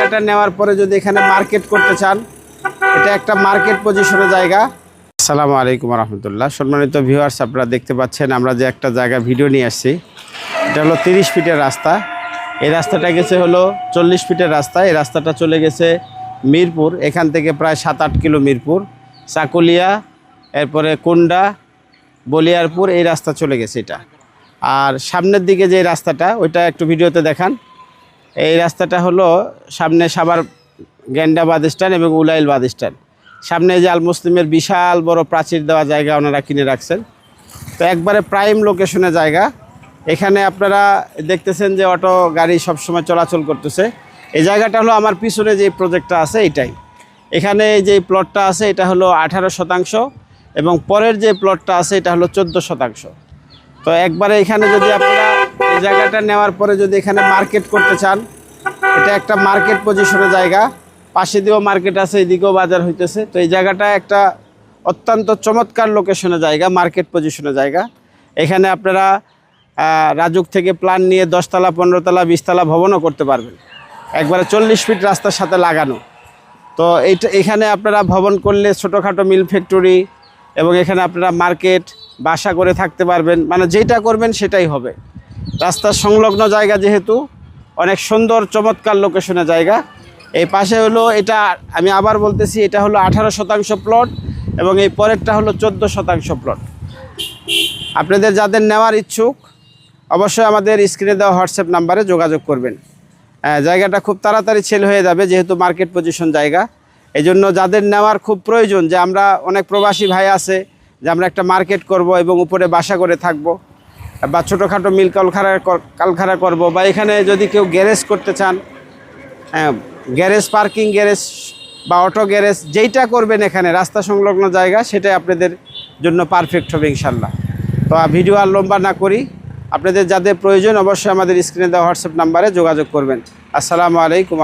জায়গাটা নেওয়ার পরে যদি এখানে মার্কেট করতে চান, এটা একটা মার্কেট পজিশনের জায়গা। আসসালামু আলাইকুম রহমতুল্লাহ। সম্মানিত ভিউয়ার্স, আপনারা দেখতে পাচ্ছেন আমরা যে একটা জায়গা ভিডিও নিয়ে আসছি, এটা হলো 30 ফিটের রাস্তা। এই রাস্তাটা গেছে হলো 40 ফিটের রাস্তা। এই রাস্তাটা চলে গেছে মিরপুর, এখান থেকে প্রায় 7-8 কিলো মিরপুর, চাকুলিয়া, এরপরে কুন্ডা, বলিয়ারপুর, এই রাস্তা চলে গেছে এটা। আর সামনের দিকে যে রাস্তাটা, ওইটা একটু ভিডিওতে দেখান। এই রাস্তাটা হলো সামনে সাভার গেন্ডা বাস স্ট্যান্ড এবং উলাইল বাস স্ট্যান্ড। সামনে যে আল মুসলিমের বিশাল বড় প্রাচীর দেওয়া জায়গা ওনারা কিনে রাখছেন, তো একবারে প্রাইম লোকেশনে জায়গা। এখানে আপনারা দেখতেছেন যে অটো গাড়ি সবসময় চলাচল করতেছে। এই জায়গাটা হলো আমার পিছনে যে প্রজেক্টটা আছে এটাই। এখানে যে প্লটটা আছে এটা হলো 18% এবং পরের যে প্লটটা আছে এটা হলো 14%। তো একবারে এখানে যদি আপনারা এই জায়গাটা নেওয়ার পরে যদি এখানে মার্কেট করতে চান, এটা একটা মার্কেট পজিশনের জায়গা। পাশে দিয়েও মার্কেট আছে, এদিকেও বাজার হইতেছে। তো এই জায়গাটা একটা অত্যন্ত চমৎকার লোকেশনের জায়গা, মার্কেট পজিশনের জায়গা। এখানে আপনারা রাজুক থেকে প্ল্যান নিয়ে 10 তলা, 15 তলা, 20 তলা ভবনও করতে পারবেন, একবারে 40 ফিট রাস্তার সাথে লাগানো। তো এখানে আপনারা ভবন করলে ছোটোখাটো মিল ফ্যাক্টরি এবং এখানে আপনারা মার্কেট, বাসা করে থাকতে পারবেন, মানে যেটা করবেন সেটাই হবে। রাস্তার সংলগ্ন জায়গা যেহেতু, অনেক সুন্দর চমৎকার লোকেশনের জায়গা। এই পাশে হলো এটা, আমি আবার বলতেছি, এটা হলো 18% প্লট এবং এই পরেরটা হলো 14% প্লট। আপনাদের যাদের নেওয়ার ইচ্ছুক অবশ্যই আমাদের স্ক্রিনে দেওয়া হোয়াটসঅ্যাপ নাম্বারে যোগাযোগ করবেন। জায়গাটা খুব তাড়াতাড়ি সেল হয়ে যাবে যেহেতু মার্কেট পজিশন জায়গা। এই জন্য যাদের নেওয়ার খুব প্রয়োজন, যে আমরা অনেক প্রবাসী ভাই আছে যে আমরা একটা মার্কেট করব এবং উপরে বাসা করে থাকব, বা ছোটোখাটো মিল কারখানা করব, বা এখানে যদি কেউ গ্যারেজ করতে চান, গ্যারেজ, পার্কিং গ্যারেজ বা অটো গ্যারেজ, যেইটা করবেন এখানে রাস্তা সংলগ্ন জায়গা, সেটাই আপনাদের জন্য পারফেক্ট হবে ইনশাল্লাহ। তো ভিডিও আর লম্বা না করি, আপনাদের যাদের প্রয়োজন অবশ্যই আমাদের স্ক্রিনে দেওয়া হোয়াটসঅ্যাপ নাম্বারে যোগাযোগ করবেন। আসসালামু আলাইকুম।